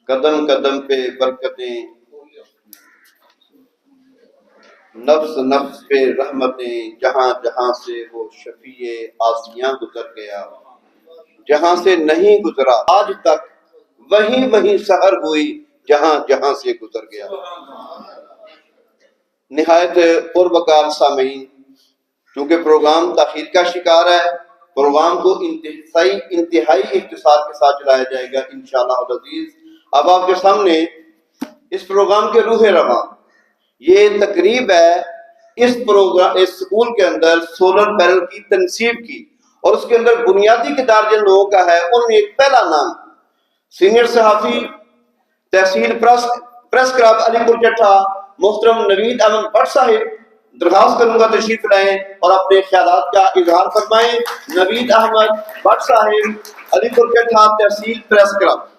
قدم قدم پہ برکتیں، نفس نفس پہ رحمتیں، جہاں جہاں سے وہ شفیع آسیاں گزر گیا، جہاں سے نہیں گزرا آج تک وہیں وہیں سحر ہوئی، جہاں جہاں سے گزر گیا۔ نہایت پروقار سامعین، چونکہ پروگرام تاخیر کا شکار ہے، پروگرام کو انتہائی اختصار کے ساتھ چلایا جائے گا انشاءاللہ العزیز۔ اب آپ کے سامنے اس پروگرام کے روح رواں یہ تقریب ہے اس اسکول کے اندر سولر پینل کی تنصیب کی، اور اس کے اندر بنیادی کردار جن لوگوں کا ہے ان میں ایک پہلا نام سینئر صحافی تحصیل پریس کلب علی پور چٹھا محترم نوید احمد بٹ صاحب، درخواست کروں گا تشریف لائیں اور اپنے خیالات کا اظہار فرمائیں۔ نوید احمد بٹ صاحب، علی پور چٹھا تحصیل پریس کلب۔